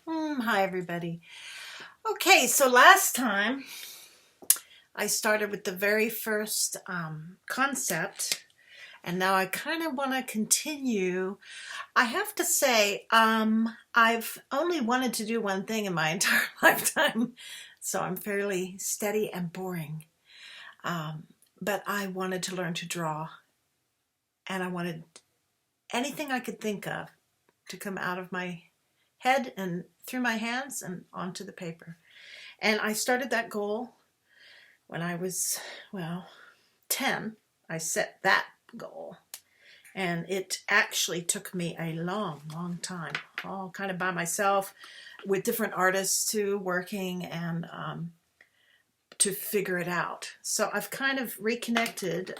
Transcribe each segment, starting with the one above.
Hi, everybody. Okay, so last time I started with the very first concept, and now I kind of want to continue. I have to say, I've only wanted to do one thing in my entire lifetime, so I'm fairly steady and boring. Um, but I wanted to learn to draw, and I wanted anything I could think of to come out of my head and through my hands and onto the paper. And I started that goal when I was, 10. I set that goal. And it actually took me a long, long time, all kind of by myself with different artists too, working and to figure it out. So I've kind of reconnected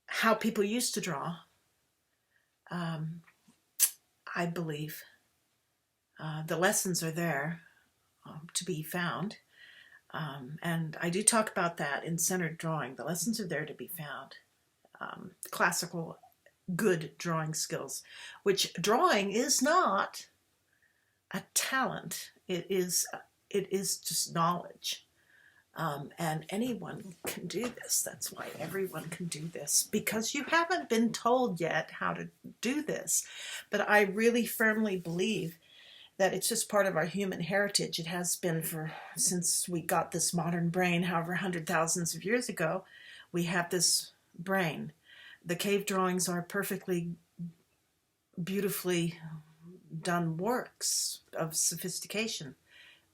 how people used to draw, I believe. The lessons are there to be found. And I do talk about that in centered drawing. The lessons are there to be found. Classical good drawing skills, which drawing is not a talent. It is just knowledge. And anyone can do this. That's why everyone can do this, because you haven't been told yet how to do this. But I really firmly believe that it's just part of our human heritage. It has been since we got this modern brain, however, hundred thousands of years ago, we have this brain. The cave drawings are perfectly, beautifully done works of sophistication.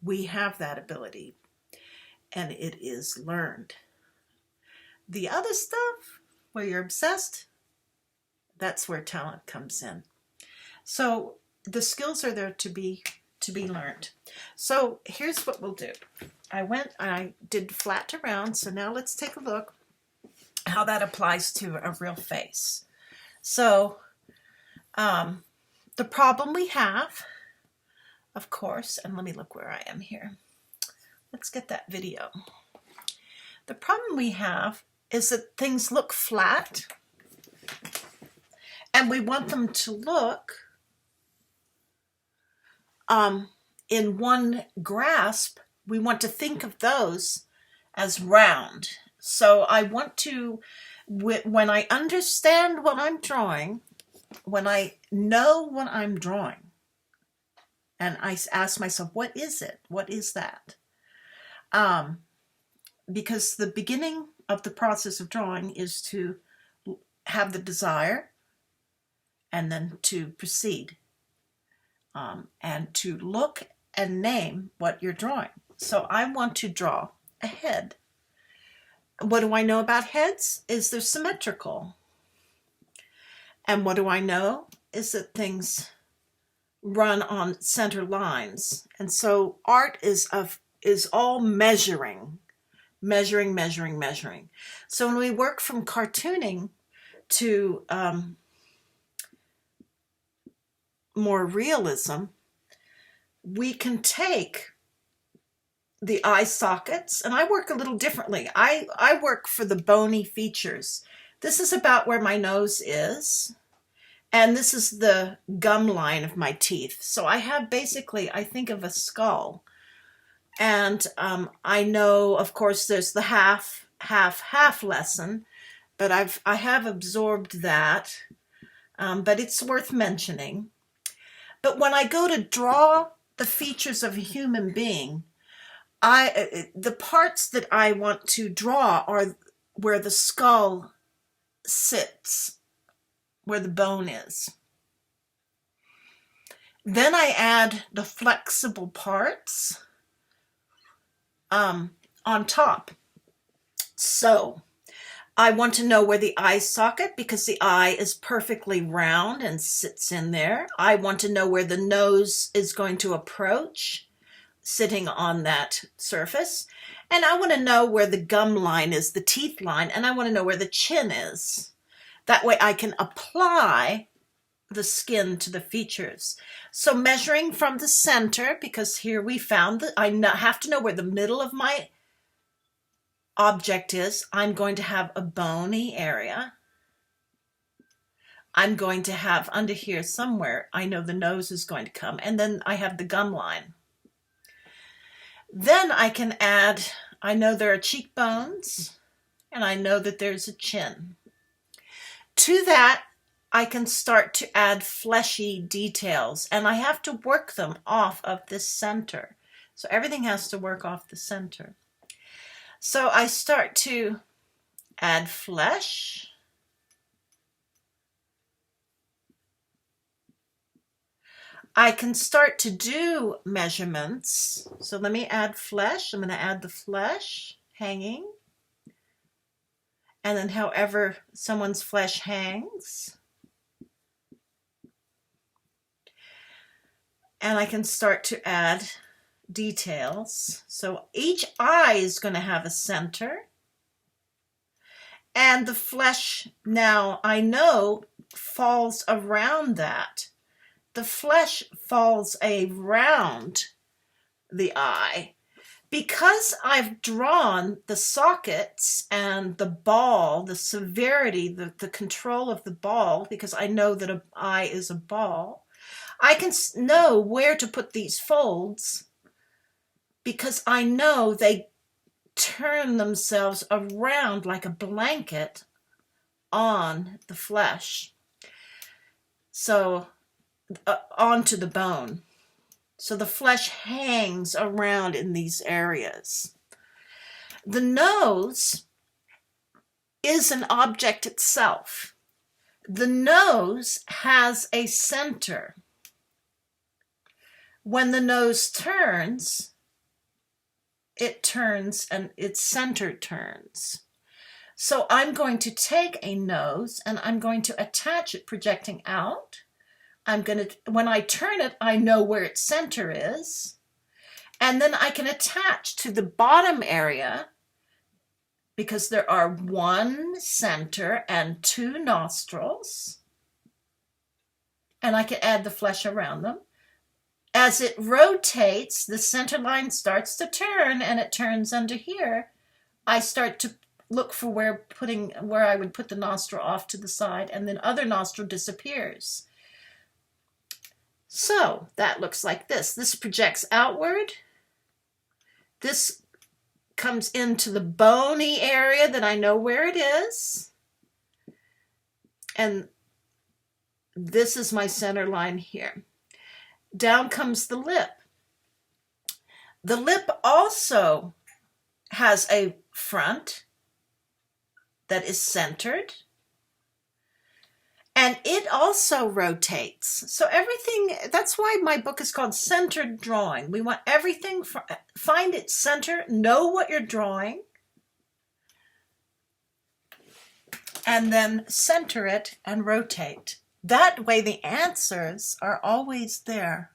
We have that ability, and it is learned. The other stuff, where you're obsessed, that's where talent comes in. So the skills are there to be learned. So here's what we'll do. I did flat to round, so now let's take a look how that applies to a real face. So the problem we have, of course, and let me look where I am here. Let's get that video. The problem we have is that things look flat, and we want them to look in one grasp. We want to think of those as round. So I want to, when I understand what I'm drawing, when I know what I'm drawing, and I ask myself, what is it? What is that? Because the beginning of the process of drawing is to have the desire and then to proceed. And to look and name what you're drawing. So I want to draw a head. What do I know about heads? Is they're symmetrical. And what do I know? Is that things run on center lines. And so art is all measuring. So when we work from cartooning to more realism, we can take the eye sockets, and I work a little differently. I work for the bony features. This is about where my nose is, and this is the gum line of my teeth. So I have basically, I think of a skull, and I know, of course, there's the half lesson, but I have absorbed that, but it's worth mentioning. But when I go to draw the features of a human being, the parts that I want to draw are where the skull sits, where the bone is. Then I add the flexible parts on top. So I want to know where the eye socket, because the eye is perfectly round and sits in there. I want to know where the nose is going to approach, sitting on that surface. And I want to know where the gum line is, the teeth line, and I want to know where the chin is. That way I can apply the skin to the features. So measuring from the center, because here we found that I have to know where the middle of my object is. I'm going to have a bony area. I'm going to have under here somewhere, I know the nose is going to come, and then I have the gum line. Then I can add, I know there are cheekbones, and I know that there's a chin. To that, I can start to add fleshy details, and I have to work them off of this center. So everything has to work off the center. So I start to add flesh. I can start to do measurements. So let me add flesh. I'm going to add the flesh hanging. And then however someone's flesh hangs. And I can start to add details. So each eye is going to have a center. And the flesh now, I know, falls around that. The flesh falls around the eye. Because I've drawn the sockets and the ball, the severity, the control of the ball, because I know that an eye is a ball, I can know where to put these folds because I know they turn themselves around like a blanket on the flesh. So onto the bone. So the flesh hangs around in these areas. The nose is an object itself. The nose has a center. When the nose turns, it turns and its center turns. So I'm going to take a nose and I'm going to attach it projecting out. When I turn it, I know where its center is. And then I can attach to the bottom area because there are one center and two nostrils. And I can add the flesh around them. As it rotates, the center line starts to turn and it turns under here. I start to look for where I would put the nostril off to the side, and then other nostril disappears. So that looks like this. This projects outward. This comes into the bony area that I know where it is. And this is my center line here. Down comes the lip. The lip also has a front that is centered. And it also rotates. So everything, that's why my book is called Centered Drawing. We want everything, find its center, know what you're drawing, and then center it and rotate. That way the answers are always there.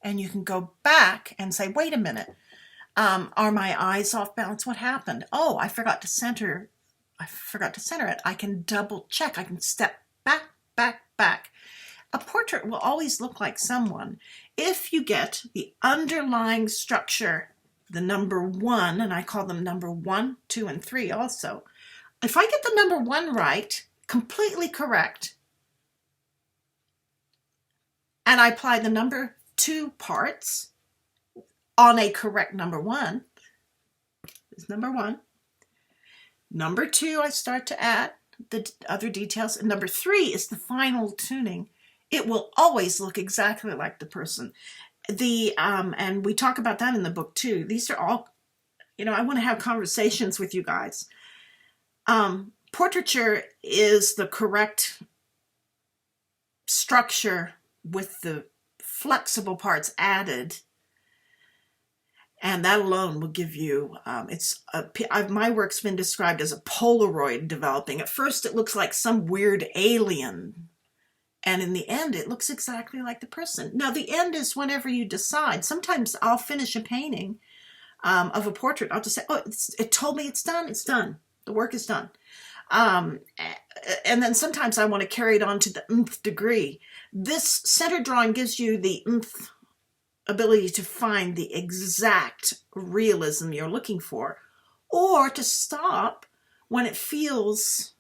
And you can go back and say, wait a minute, are my eyes off balance? What happened? Oh, I forgot to center it. I can double check. I can step back. A portrait will always look like someone if you get the underlying structure, the number one, and I call them number 1, 2, and 3 also. If I get the number 1 right, completely correct, and I apply the number 2 parts on a correct number 1, this is number 1. Number 2, I start to add the other details. And number 3 is the final tuning. It will always look exactly like the person. And we talk about that in the book too. These are all, I want to have conversations with you guys. Portraiture is the correct structure with the flexible parts added. And that alone will give you, my work's been described as a Polaroid developing. At first it looks like some weird alien. And in the end, it looks exactly like the person. Now, the end is whenever you decide. Sometimes I'll finish a painting of a portrait. I'll just say, oh, it told me it's done. It's done. The work is done. And then sometimes I want to carry it on to the nth degree. This center drawing gives you the nth ability to find the exact realism you're looking for, or to stop when it feels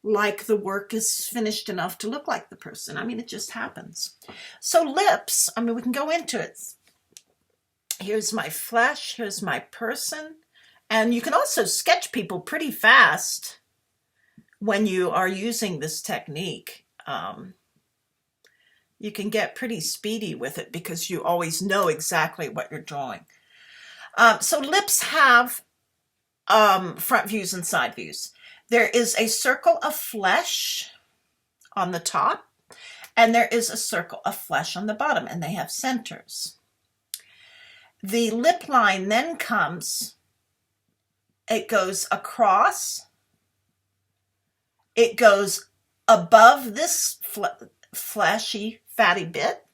like the work is finished enough to look like the person. I mean, it just happens. So lips, I mean, we can go into it. Here's my flesh, here's my person. And you can also sketch people pretty fast when you are using this technique. You can get pretty speedy with it because you always know exactly what you're drawing. So lips have front views and side views. There is a circle of flesh on the top, and there is a circle of flesh on the bottom, and they have centers. The lip line then comes, it goes across, it goes above this fleshy, fatty bit,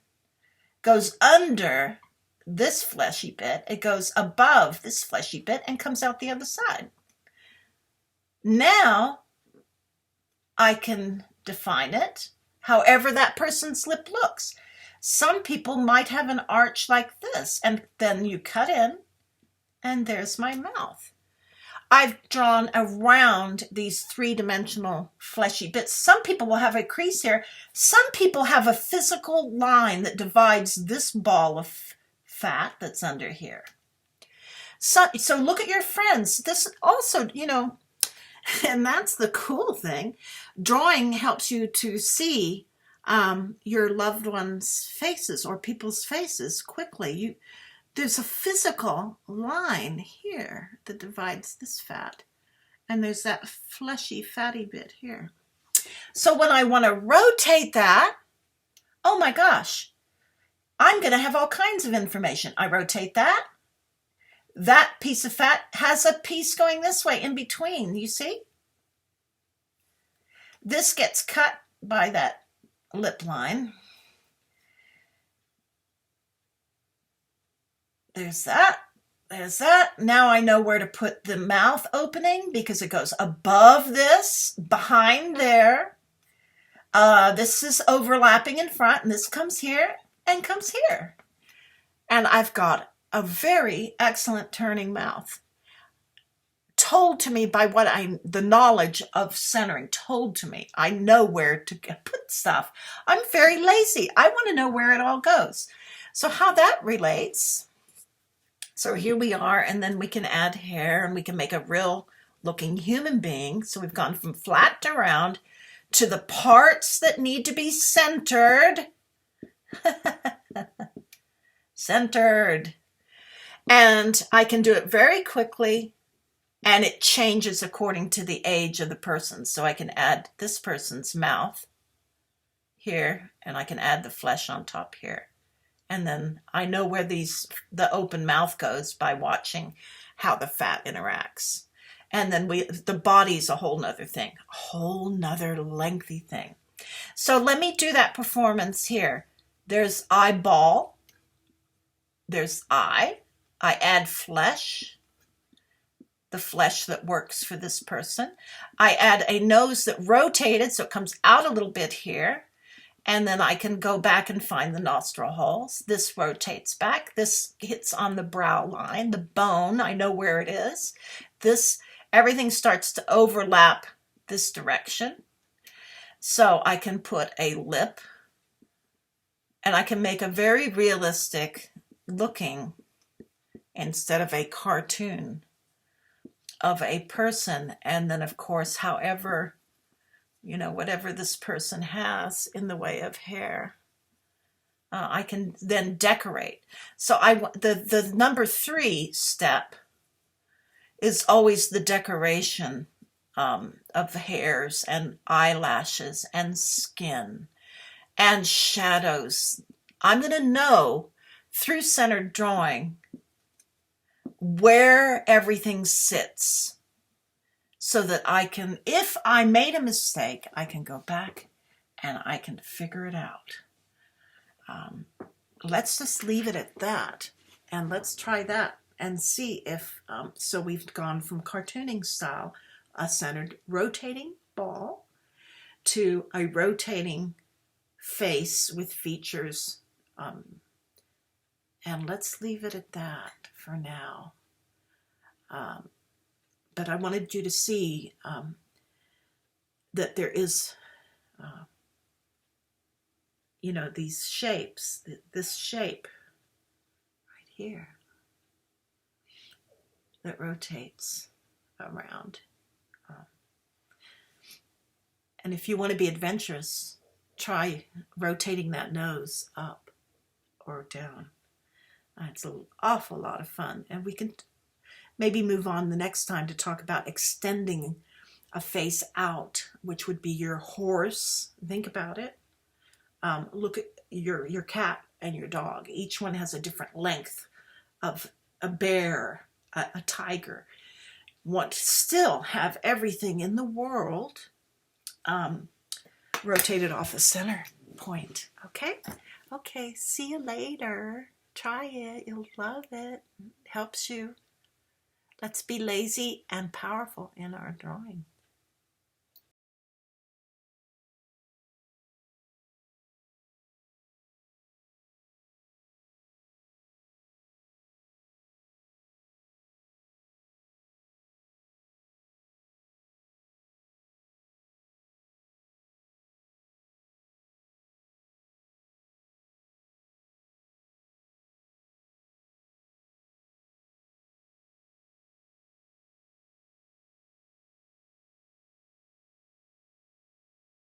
goes under this fleshy bit, it goes above this fleshy bit, and comes out the other side. Now I can define it however that person's lip looks. Some people might have an arch like this, and then you cut in, and there's my mouth. I've drawn around these three-dimensional fleshy bits. Some people will have a crease here. Some people have a physical line that divides this ball of fat that's under here. So look at your friends. This also, you know, and that's the cool thing. Drawing helps you to see your loved ones' faces or people's faces quickly. There's a physical line here that divides this fat, and there's that fleshy, fatty bit here. So when I want to rotate that, oh my gosh, I'm going to have all kinds of information. I rotate that. That piece of fat has a piece going this way in between, you see? This gets cut by that lip line. There's that. There's that. Now I know where to put the mouth opening because it goes above this, behind there. This is overlapping in front, and this comes here and comes here. And I've got a very excellent turning mouth. Told to me by the knowledge of centering told to me. I know where to put stuff. I'm very lazy. I want to know where it all goes. So how that relates. So here we are, and then we can add hair, and we can make a real looking human being. So we've gone from flat to round to the parts that need to be centered. Centered. And I can do it very quickly, and it changes according to the age of the person. So I can add this person's mouth here, and I can add the flesh on top here. And then I know where the open mouth goes by watching how the fat interacts. And then the body's a whole nother thing, a whole nother lengthy thing. So let me do that performance here. There's eyeball. There's eye. I add flesh, the flesh that works for this person. I add a nose that rotated, so it comes out a little bit here. And then I can go back and find the nostril holes. This rotates back. This hits on the brow line, the bone. I know where it is. Everything starts to overlap this direction. So I can put a lip, and I can make a very realistic looking, instead of a cartoon, of a person. And then, of course, however, whatever this person has in the way of hair, I can then decorate. So the number 3 step is always the decoration of hairs and eyelashes and skin and shadows. I'm going to know through centered drawing where everything sits, so that I can, if I made a mistake, I can go back and I can figure it out. Let's just leave it at that, and let's try that and see if, so we've gone from cartooning style, a centered rotating ball, to a rotating face with features, and let's leave it at that for now. But I wanted you to see that there is, you know, these shapes, this shape right here that rotates around. And if you want to be adventurous, try rotating that nose up or down. It's an awful lot of fun. And we can maybe move on the next time to talk about extending a face out, which would be your horse. Think about it. Look at your cat and your dog. Each one has a different length of a bear, a tiger. Want to still have everything in the world rotated off the center point. Okay? Okay, see you later. Try it. You'll love it. It helps you. Let's be lazy and powerful in our drawing.